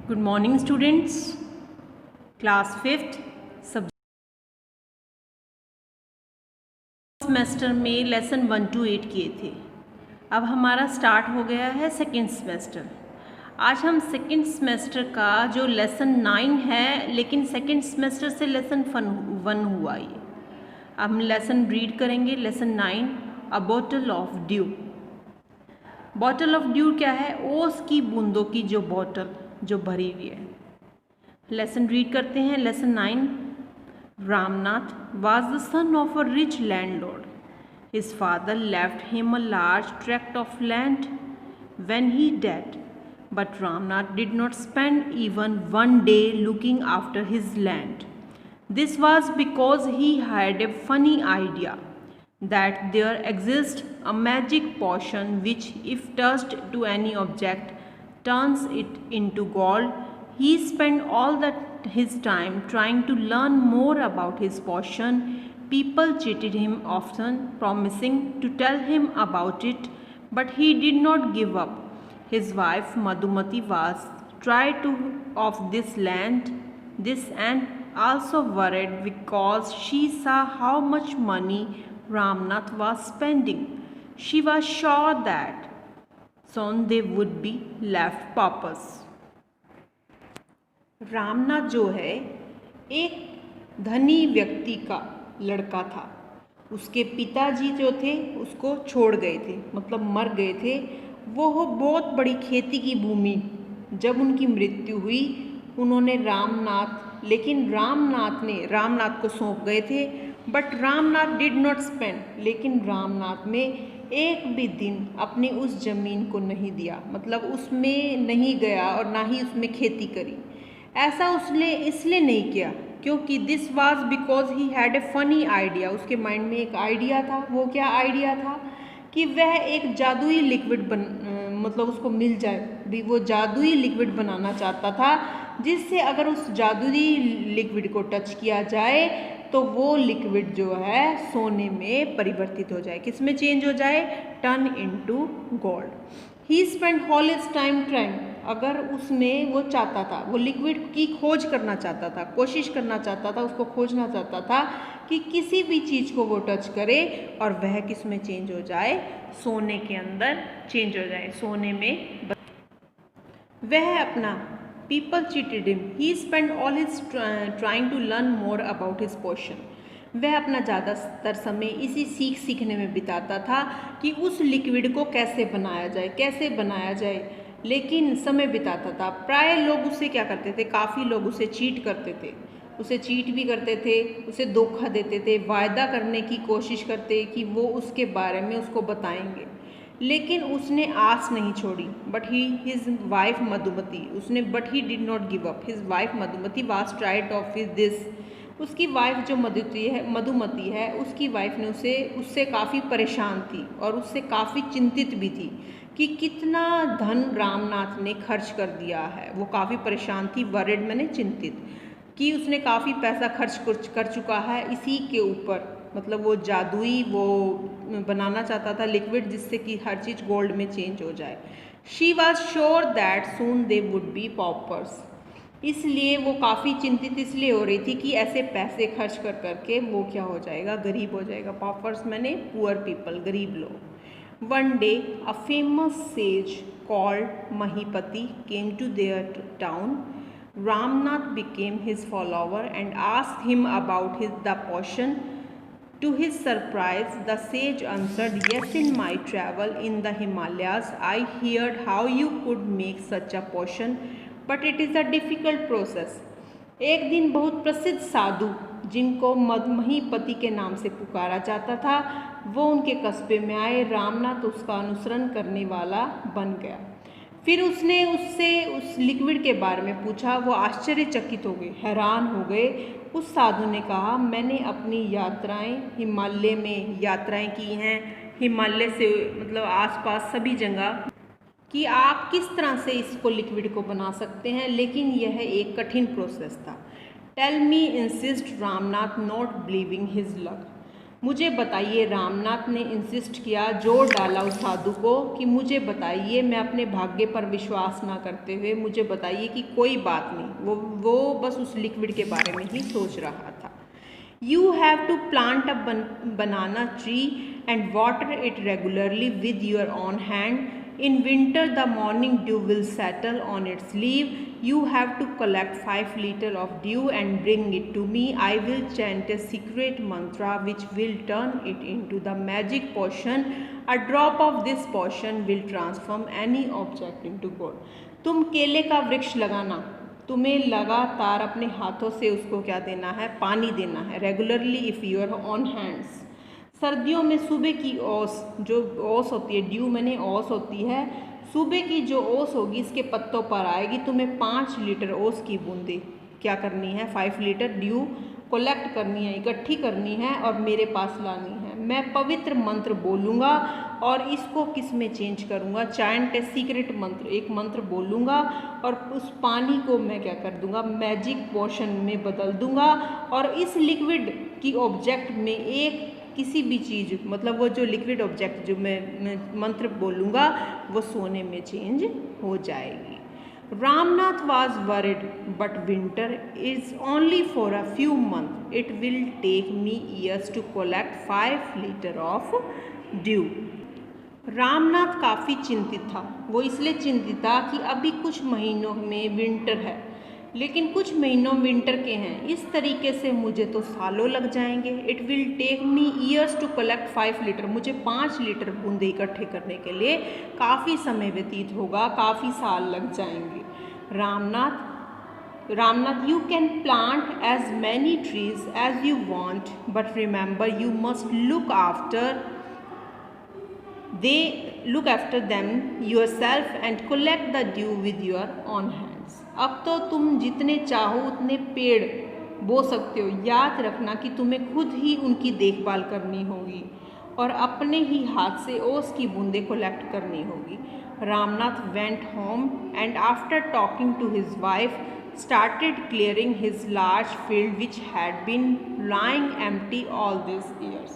Good morning students. Class 5th सब semester में lesson 1 to 8 किए थे। अब हमारा स्टार्ट हो गया है सेकेंड सेमेस्टर। आज हम सेकेंड सेमेस्टर का जो लेसन 9 है, लेकिन सेकेंड सेमेस्टर से लेसन 1 हुआ ये। अब हम लेसन रीड करेंगे। Lesson 9, a bottle of due. Bottle of due क्या है? ओस की बूंदों की जो बॉटल जो भरी हुई है। लेसन रीड करते हैं। Lesson 9, Ramnath was the son of a rich landlord. His father left him a large tract of land when he died, but Ramnath did not spend even one day looking after his land. This was because he had a funny idea that there exists a magic potion which, if touched to any object, turns it into gold. He spent all his time trying to learn more about his potion. People cheated him often, promising to tell him about it, but he did not give up. His wife Madhumati was tired of this land, and also worried because she saw how much money Ramnath was spending. She was sure that soon they would be left paupers. Ramnath जो है एक धनी व्यक्ति का लड़का था। उसके पिताजी जो थे उसको छोड़ गए थे, मतलब मर गए थे। वो बहुत बड़ी खेती की भूमि, जब उनकी मृत्यु हुई उन्होंने लेकिन रामनाथ को सौंप गए थे। But Ramnath did not spend, लेकिन रामनाथ ने एक भी दिन अपनी उस ज़मीन को नहीं दिया, मतलब उसमें नहीं गया और ना ही उसमें खेती करी। ऐसा उसने इसलिए नहीं किया क्योंकि this was because he had a funny idea. उसके माइंड में एक आइडिया था। वो क्या आइडिया था? कि वह एक जादुई लिक्विड मतलब उसको मिल जाए भी, वो जादुई लिक्विड बनाना चाहता था, जिससे अगर उस जादुई लिक्विड को टच किया जाए तो वो लिक्विड जो है सोने में परिवर्तित हो जाए। किस में चेंज हो जाए? Turn into gold. He spend all his time trying. अगर उसमें वो चाहता था, वो लिक्विड की खोज करना चाहता था, कोशिश करना चाहता था, उसको खोजना चाहता था कि किसी भी चीज़ को वो टच करे और वह किस में चेंज हो जाए? सोने के अंदर चेंज हो जाए, सोने में। वह अपना people cheated him, he spend all his trying to learn more about his potion. वह अपना ज़्यादातर समय इसी सीखने में बिताता था कि उस लिक्विड को कैसे बनाया जाए, लेकिन समय बिताता था। प्राय लोग उससे क्या करते थे? काफ़ी लोग उसे चीट करते थे, उसे चीट भी करते थे, उसे धोखा देते थे, वायदा करने की कोशिश करते कि वो उसके बारे में उसको बताएंगे, लेकिन उसने आस नहीं छोड़ी। But his wife did not give up. His wife Madhumati was tried of this. उसकी वाइफ जो मधुमती है, उसकी वाइफ ने उससे काफ़ी परेशान थी और उससे काफ़ी चिंतित भी थी कि कितना धन रामनाथ ने खर्च कर दिया है। वो काफ़ी परेशान थी, वरिड मैंने चिंतित, कि उसने काफ़ी पैसा खर्च कर चुका है इसी के ऊपर, मतलब वो जादुई वो बनाना चाहता था लिक्विड, जिससे कि हर चीज़ गोल्ड में चेंज हो जाए। She was sure that soon they would be poppers. इसलिए वो काफ़ी चिंतित इसलिए हो रही थी कि ऐसे पैसे खर्च करके वो क्या हो जाएगा? गरीब हो जाएगा। पॉपर्स मैंने पुअर पीपल, गरीब लोग। One day a famous sage called Mahipati came to their town. Ramnath became his follower and asked him about the potion. To his surprise, the sage answered, "Yes, in my travel in the Himalayas, I heard how you could make such a potion, but it is a difficult process." एक दिन बहुत प्रसिद्ध साधु, जिनको महीपति के नाम से पुकारा जाता था, वो उनके कस्बे में आए। रामनाथ उसका अनुसरण करने वाला बन गया। फिर उसने उससे उस लिक्विड के बारे में पूछा। वो आश्चर्यचकित हो गए, हैरान हो गए। उस साधु ने कहा, मैंने अपनी हिमालय में यात्राएं की हैं, हिमालय से मतलब आसपास सभी जगह, कि आप किस तरह से इसको लिक्विड को बना सकते हैं, लेकिन यह एक कठिन प्रोसेस था। Tell me, insist Ramnath, not believing his luck. मुझे बताइए, रामनाथ ने इंसिस्ट किया, जोर डाला उस साधु को कि मुझे बताइए, मैं अपने भाग्य पर विश्वास ना करते हुए मुझे बताइए कि कोई बात नहीं। वो बस उस लिक्विड के बारे में ही सोच रहा था। You have to plant a banana tree and water it regularly with your own hand. In winter, the morning dew will settle on its leaf. You have to collect 5 liters of dew and bring it to me. I will chant a secret mantra which will turn it into the magic potion. A drop of this potion will transform any object into gold. तुम केले का वृक्ष लगाना, तुम्हें लगातार अपने हाथों से उसको क्या देना है, पानी देना है, regularly if you're on hands. सर्दियों में सुबह की ओस, जो ओस होती है, ड्यू मैंने ओस होती है, सुबह की जो ओस होगी इसके पत्तों पर आएगी। तुम्हें 5 लीटर ओस की बूंदें क्या करनी है, 5 लीटर ड्यू कलेक्ट करनी है, इकट्ठी करनी है और मेरे पास लानी है। मैं पवित्र मंत्र बोलूँगा और इसको किस में चेंज करूँगा, चैंट ए सीक्रेट मंत्र, एक मंत्र बोलूँगा और उस पानी को मैं क्या कर दूँगा, मैजिक पोशन में बदल दूँगा और इस लिक्विड की ऑब्जेक्ट में एक किसी भी चीज़, मतलब वो जो लिक्विड ऑब्जेक्ट जो मैं मंत्र बोलूँगा वो सोने में चेंज हो जाएगी। Ramnath was worried, but winter is only for a few months. It will take me years to collect 5 liters of dew. Ramnath काफ़ी चिंतित था। वो इसलिए चिंतित था कि अभी कुछ महीनों में विंटर है, लेकिन कुछ महीनों विंटर के हैं, इस तरीके से मुझे तो सालों लग जाएंगे। It will take me years to collect 5 litre, मुझे 5 लीटर बूंदे इकट्ठे करने के लिए काफ़ी समय व्यतीत होगा, काफ़ी साल लग जाएंगे। Ramnath, you can plant as many trees as you want, but remember you must look after them yourself and collect the dew with your own hands. अब तो तुम जितने चाहो उतने पेड़ बो सकते हो, याद रखना कि तुम्हें खुद ही उनकी देखभाल करनी होगी और अपने ही हाथ से ओस की बूंदें कलेक्ट करनी होगी। Ramnath went home and after talking to his wife started clearing his large field which had been lying empty all these years.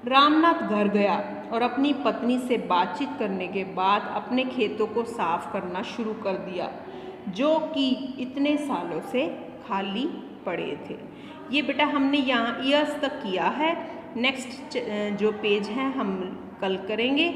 Ramnath घर गया और अपनी पत्नी से बातचीत करने के बाद अपने खेतों को साफ करना शुरू कर दिया जो कि इतने सालों से खाली पड़े थे। ये बेटा हमने यहाँ ईयर्स तक किया है। नेक्स्ट जो पेज है हम कल करेंगे।